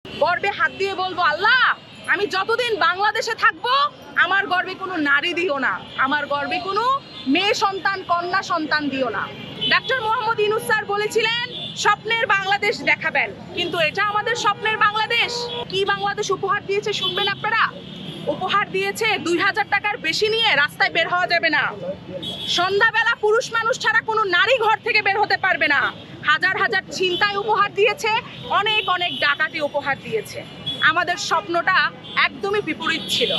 গর্বে হাত দিয়ে বলবো, আল্লাহ আমি যতদিন বাংলাদেশে থাকবো আমার গর্বে কোনো নারী দিও না, আমার গর্বে কোনো মেয়ে সন্তান কন্যা সন্তান দিও না। ডক্টর মোহাম্মদ ইউনূস স্যার বলেছিলেন স্বপ্নের বাংলাদেশ দেখাবেন, কিন্তু এটা আমাদের স্বপ্নের বাংলাদেশ। কি বাংলাদেশ উপহার দিয়েছে শুনবেন আপনারা? উপহার দিয়েছে 2000 টাকার বেশি নিয়ে রাস্তায় বের হওয়া যাবে না, সন্ধ্যাবেলা পুরুষ মানুষ ছাড়া কোনো নারী ঘর থেকে বের হতে পারবে না, হাজার হাজার ছিনতাই উপহার দিয়েছে, অনেক অনেক ডাকাতি উপহার দিয়েছে। আমাদের স্বপ্নটা একদমই বিপরীত ছিল।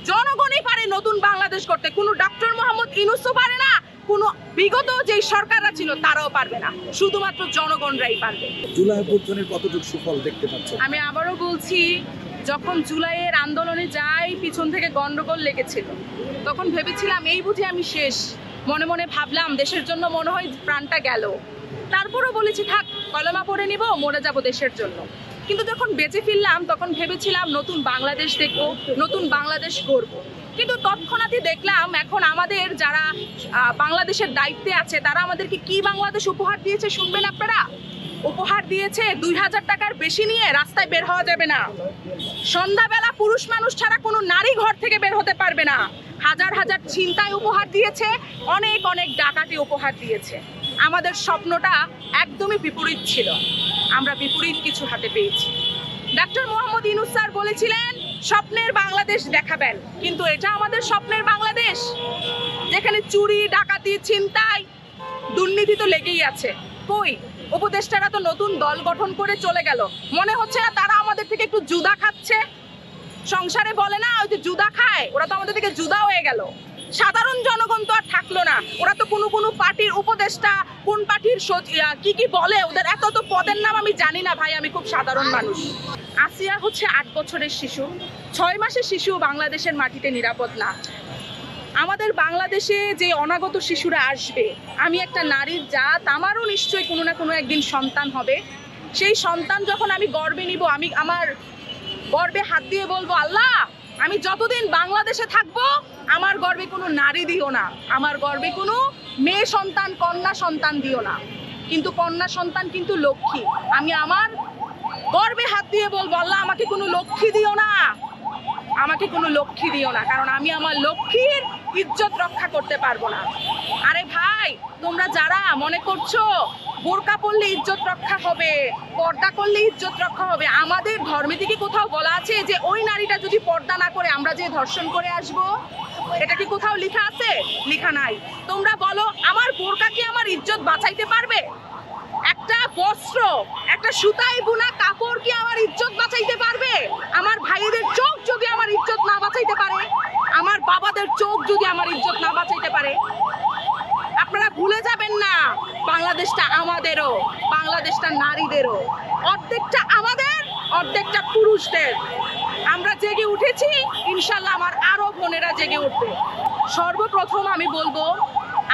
জনগণই পারে নতুন বাংলাদেশ করতে, কোনো ডক্টর মোহাম্মদ ইউনূসও পারে না, কোনো বিগত যেই সরকাররা ছিল তারাও পারবে না, শুধুমাত্র জনগণরাই পারবে। জুলাই অভ্যুত্থানের কতটুকু সুফল দেখতে পাচ্ছেন? আমি আবারও বলছি, যখন জুলাইয়ের আন্দোলনে যাই পিছন থেকে গন্ডগোল লেগেছিল, তখন ভেবেছিলাম এই বুঝি আমি শেষ। মনে মনে ভাবলাম দেশের জন্য মনে হয় প্রাণটা গেল, তারপরও বলেছি থাক কলমা পড়ে নিব, মরে যাব দেশের জন্য। কিন্তু যখন বেঁচে ফিরলাম তখন ভেবেছিলাম নতুন বাংলাদেশ দেখব, নতুন বাংলাদেশ গড়ব। কিন্তু তৎক্ষণাৎই দেখলাম এখন আমাদের যারা বাংলাদেশের দায়িত্বে আছে তারা আমাদেরকে কি বাংলাদেশ উপহার দিয়েছে শুনবেন আপনারা? উপহার দিয়েছে 2000 টাকার বেশি নিয়ে রাস্তায় বের হওয়া যাবে না, সন্ধ্যাবেলা পুরুষ মানুষ ছাড়া কোনো নারী ঘর থেকে বের হতে পারবে না, হাজার হাজার ছিনতাই উপহার দিয়েছে, অনেক অনেক ডাকাতি উপহার দিয়েছে। আমাদের স্বপ্নটা একদমই বিপরীত ছিল, আমরা বিপরীত কিছু হাতে পেয়েছি। ডক্টর মোহাম্মদ ইউনূস স্যার বলেছিলেন স্বপ্নের বাংলাদেশ দেখাবেন, কিন্তু এটা আমাদের স্বপ্নের বাংলাদেশ, যেখানে চুরি ডাকাতি ছিনতাই দুর্নীতি তো লেগেই আছে। কই উপদেষ্টারা তো নতুন দল গঠন করে চলে গেল, মনে হচ্ছে না তারা আমাদের থেকে একটু জুদা খাচ্ছে? সংসারে বলে না ওই যে জুদা খায়, ওরা তো আমাদের থেকে জুদা হয়ে গেল। সাধারণ জনগণ তো আর থাকলো না, ওরা তো কোনো পার্টির উপদেষ্টা, কোন পার্টির কি কি বলে, ওদের এত তো পদের নাম আমি জানি না ভাই, আমি খুব সাধারণ মানুষ। আসিয়া হচ্ছে 8 বছরের শিশু, 6 মাসের শিশু বাংলাদেশের মাটিতে নিরাপদ না। আমাদের বাংলাদেশে যে অনাগত শিশুরা আসবে, আমি একটা নারীর জাত, আমারও নিশ্চয়ই কোনো না কোনো একদিন সন্তান হবে। সেই সন্তান যখন আমি গর্বে নিব, আমি আমার গর্বে হাত দিয়ে বলবো, আল্লাহ আমি যতদিন বাংলাদেশে থাকবো আমার গর্বে কোনো নারী দিও না, আমার গর্বে কোনো মেয়ে সন্তান কন্যা সন্তান দিও না। কিন্তু কন্যা সন্তান কিন্তু লক্ষ্মী, আমি আমার গর্বে হাত দিয়ে বলবো, আল্লাহ আমাকে কোনো লক্ষ্মী দিও না, আমাকে কোনো লক্ষ্মী দিও না, কারণ আমি আমার লক্ষ্মীর ইজ্জত রক্ষা করতে পারবো না। আরে ভাই, তোমরা যারা মনে করছো বোরকা পরলে ইজ্জত রক্ষা হবে, পর্দা করলে ইজ্জত রক্ষা হবে, আমাদের ধর্মে থেকে কোথাও বলা আছে যে ওই নারীটা যদি পর্দা না করে আমরা যে ধর্ষণ করে আসবো? এটা কি কোথাও লেখা আছে? লেখা নাই। তোমরা বলো আমার বোরকা কি আমার ইজ্জত বাঁচাইতে পারবে? একটা বস্ত্র, একটা সুতায় বুনা কাপড় কি আমার ইজ্জত বাঁচাইতে পারবে? আমার ভাইদের চোখ যদি আমার ইজ্জত না বাঁচাইতে পারে, আমার বাবাদের চোখ যদি আমার ইজ্জত না বাঁচাইতে পারে, আপনারা ভুলে যাবেন না বাংলাদেশটা আমাদেরও, বাংলাদেশটা নারীদেরও, অর্ধেকটা আমাদের অর্ধেকটা পুরুষদের। আমরা জেগে উঠেছি, ইনশাল্লাহ আমার আরো বোনেরা জেগে উঠবে। সর্বপ্রথম আমি বলবো,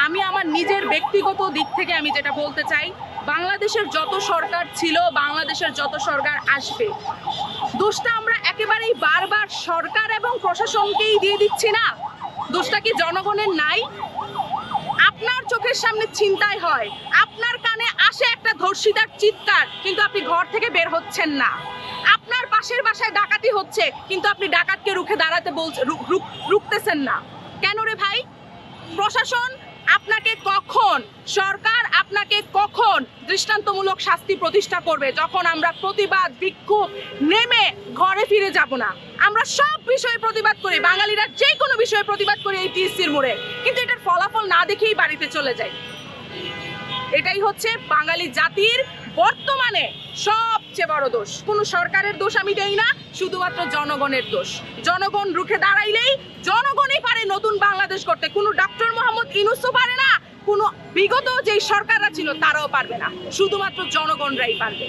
আমি আমার নিজের ব্যক্তিগত দিক থেকে আমি যেটা বলতে চাই, বাংলাদেশের যত সরকার ছিল, বাংলাদেশের যত সরকার আসবে, দোষটা আমরা একেবারেই বারবার সরকার এবং প্রশাসনকেই দিয়ে দিচ্ছি না? দোষটা কি জনগণের নাই? আপনার চোখের সামনে ছিনতাই হয়, আপনার কানে আসে একটা ধর্ষিতার চিৎকার, কিন্তু আপনি ঘর থেকে বের হচ্ছেন না। আপনার পাশের বাসায় ডাকাতি হচ্ছে, কিন্তু আপনি ডাকাতকে রুখে দাঁড়াতে রুখতেছেন না। কেন রে ভাই? প্রশাসন আপনাকে কখন, সরকার আপনাকে কখন দৃষ্টান্তমূলক শাস্তি প্রতিষ্ঠা করবে? যখন আমরা প্রতিবাদ বিক্ষোভ নেমে ঘরে ফিরে যাব না। আমরা সব বিষয়ে প্রতিবাদ করি, বাঙালিরা যে কোনো বিষয়ে প্রতিবাদ করি এই টিএসসির মোড়ে, কিন্তু এটার ফলাফল না দেখেই বাড়িতে চলে যায়। এটাই হচ্ছে বাঙালি জাতির বর্তমানে সবচেয়ে বড় দোষ। কোনো সরকারের দোষ আমি দেই না, শুধুমাত্র জনগণের দোষ। জনগণ রুখে দাঁড়াইলেই জনগণই পারে নতুন বাংলাদেশ করতে, কোনো ডক্টর মোহাম্মদ ইউনূসও পারে না, কোনো বিগত যেই সরকাররা ছিল তারাও পারবে না, শুধুমাত্র জনগণরাই পারবে।